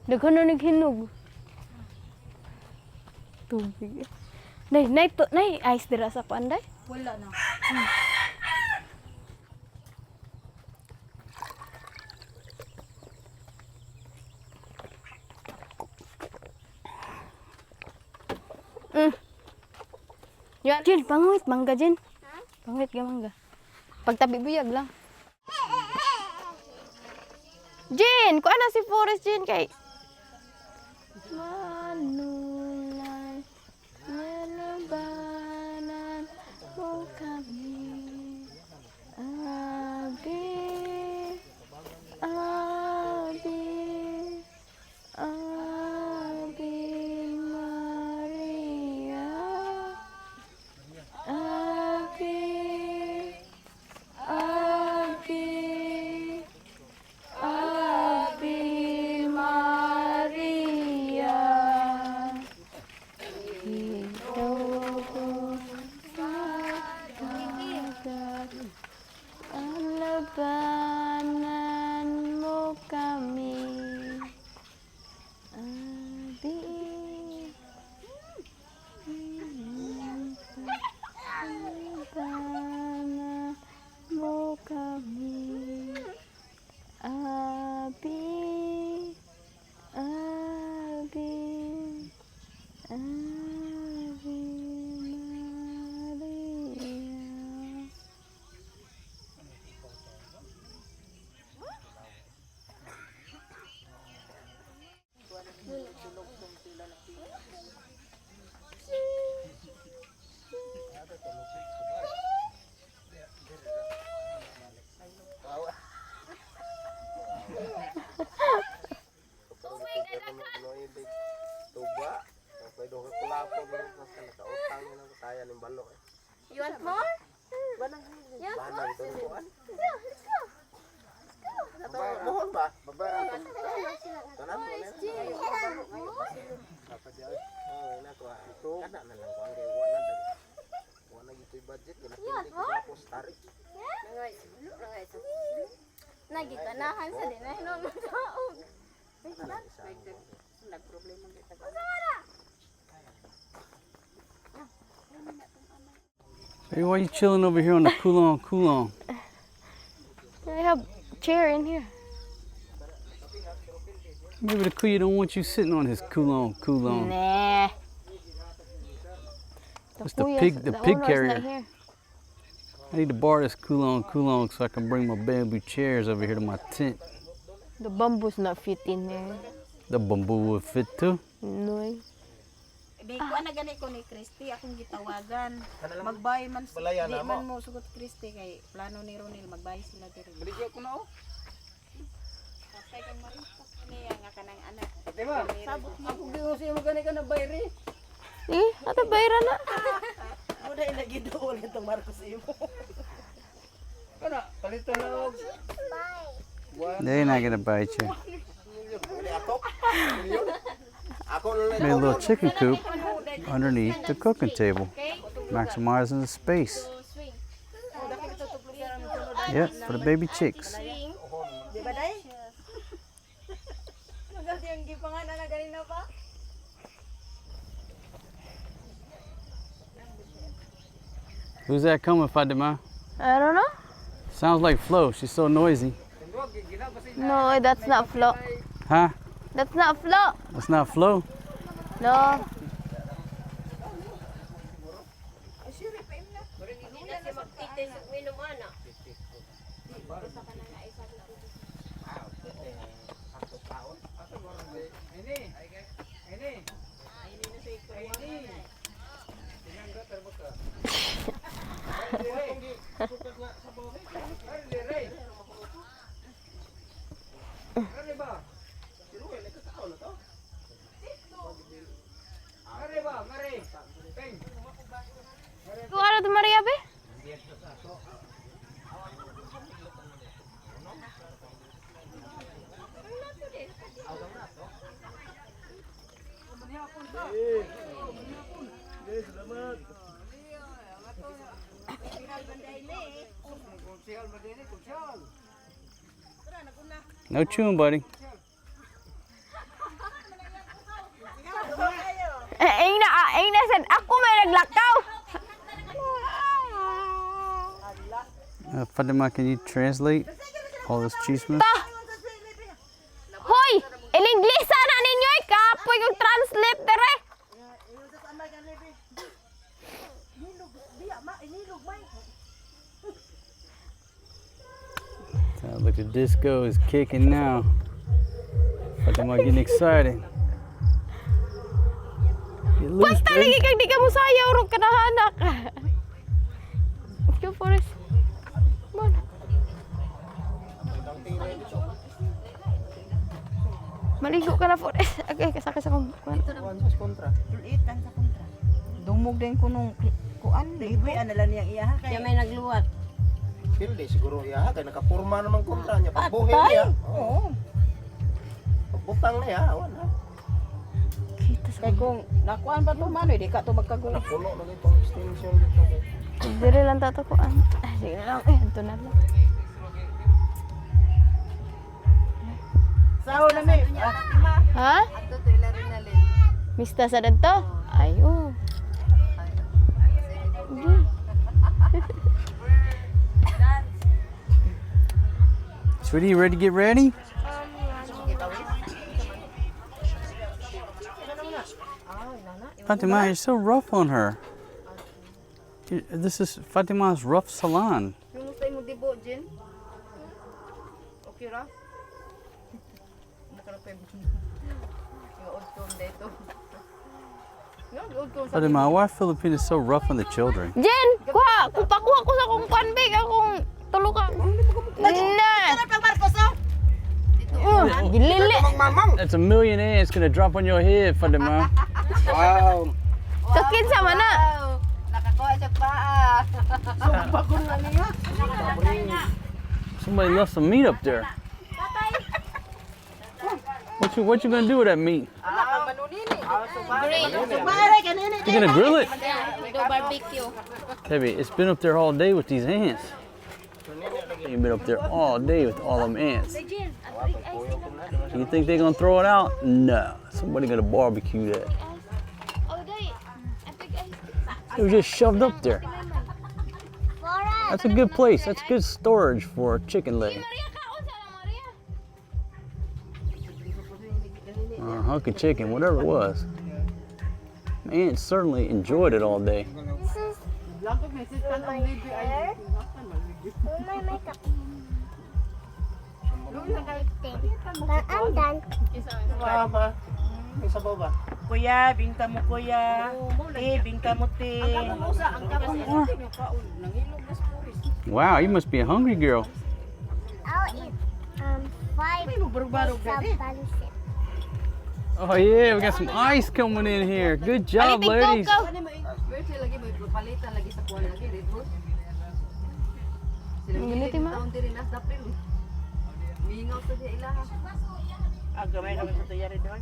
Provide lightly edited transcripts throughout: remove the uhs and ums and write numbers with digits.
Daghan na naghinog. Tubig. Nay, ice dira sa kuan day? Wala na. Ya, Jin, pangwit mangga Jin. Pangwit ga mangga. Pagtabi buyag lang. Jin, kuan na si Forest Jin kay Manulan, nalabanan mo kami. Abi, Abi, Abi Maria, Abi, Abi, Abi Maria. Labanan mo kami, Abi. Labanan mo kami, Abi, Abi, Abi Maria. You want more? Yeah, of course. Let's go. Mohon ba? Babayaran ko. Tanan mo na. Kana na lang ko ang wala na. Wala gito budget ina pili ko tapos tarik. Nagitanahan sa din ay no taog. Nag problema kita. Hey, why are you chilling over here on the cool on? I have chair in here. Maybe the kuya don't want you sitting on his cool on. Nah. That's the pig owner's carrier. not here. I need to borrow this cool on so I can bring my bamboo chairs over here to my tent. The bamboo's not fit in there. The bamboo would fit too. No. Di ko na gani ko ni Christy akong gitawagan. Magbay man Balaya di na man mo. mo sugot Christy kay plano ni Ronil magbay sila diri. Balik ko na oh. Kay kang marinta niya nga kanang anak. Di ba? Sabot mo. Ako gyud siya magani ka na bayri. Ate bayra na. Ako na inagiduol itong Marcos imo. Kana palitan na og. They're not gonna bite you. Ako. Made a little chicken coop underneath the cooking table, maximizing the space. Yep, for the baby chicks. Di ba day? Magandi ang gipanganan na ganina pa. Who's that coming, Fatima? I don't know. Sounds like Flo. She's so noisy. No, that's not Flo. Huh? That's not Flo. That's not Flo. No. Kuha na Maria be? No chewing, buddy. Fatima, can you translate all this chismes? Hoy! Ilinglisa na ninyo eh! Kapoy kong translator eh! Look, the disco is kicking now. Fatima getting excited. Get loose, Basta baby. lagi kang di ka mo sayaw ro kanahanak. Go Forrest. Bon. Maligo ka na Forrest. Okay, kasaka sa kong kuan. Ulitan sa kontra. Dumog din ko nung kuan. Libre, ano lang niyang iya. Kaya may nagluwat. Hindi, siguro iya. Kaya nakapurma naman kontra niya. Pagbuhin niya. Oo. Pagbutang niya, wala. Kaya kung nakuan pa to manoy, di ka to magkagulo. Napuno na itong extension dito. Dire lang tato ko an. Sige na lang. Ito na lang. Saho na may. Ha? Mista sa dito? Ayo. Sweetie, you ready to get ready? Fatima, you're so rough on her. This is Fatima's rough salon. Yung gusto mo dibo, Jen? Okay ra? Fatima, why are Filipinas so rough on the children? Jen, kuha! Kupakuha ko sa kong panbig akong tulog ka. Na! Gilili! That's $1 million ants gonna drop on your head, Fatima. Wow. Kakin sa mana? Nakakuha siya paa. Somebody left some meat up there. What you gonna do with that meat? You gonna grill it? Do barbecue. Baby, it's been up there all day with these ants. You've been up there all day with all them ants. You think they're gonna throw it out? No. Somebody gonna barbecue that. It was just shoved up there. That's a good place. That's good storage for a chicken leg. Or a hunk of chicken, whatever it was. Ants certainly enjoyed it all day. I'm done. Mama. May sabaw ba? Kuya, bingka mo kuya. Bingka mo te. Wow, you must be a hungry girl. I'll eat 5 pancit. Oh yeah, we got some ice coming in here. Good job, ladies. Gamay kami sa tuyari doon.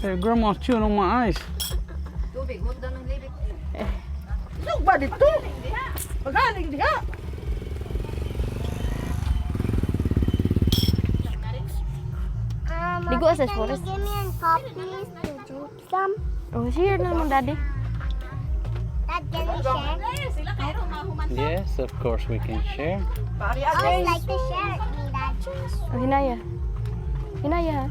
Hey, grandma's chewing on my ice. Ano ba dito? Magaling diha. Ligo sa forest. Give me a cup, please, to drink some. Oh, share na mong daddy. Dad, can we share? Yes, of course we can share. Pari I again. would like to share it, me, Dad. Oh, hinaya. Hinaya ha.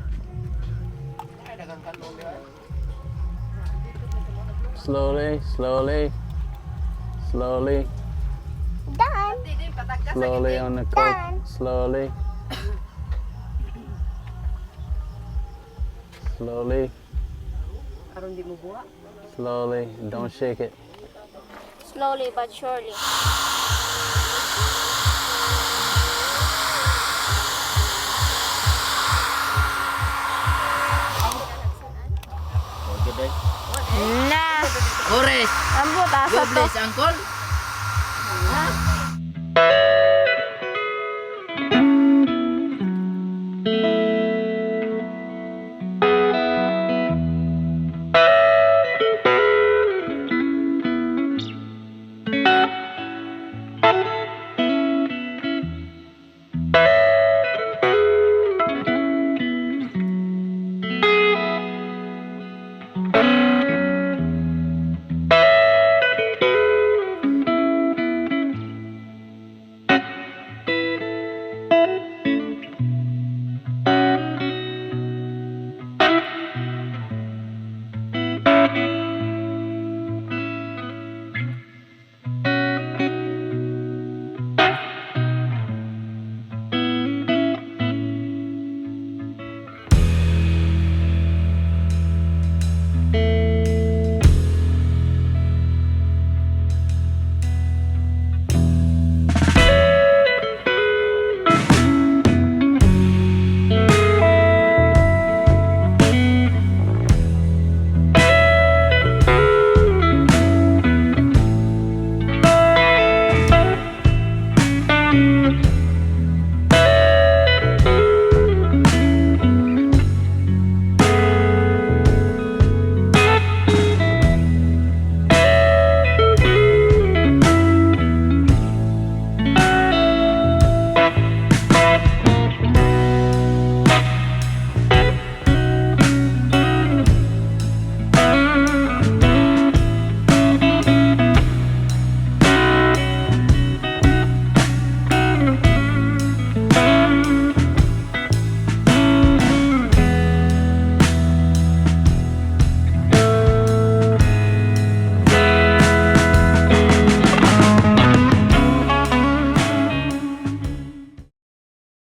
Slowly, slowly, slowly, Done. slowly on the coke. Slowly. Slowly, Aron di mo buha. slowly. Don't shake it. Slowly but surely. Okay, day. Na! Forest. Ambot asa to. Uncle.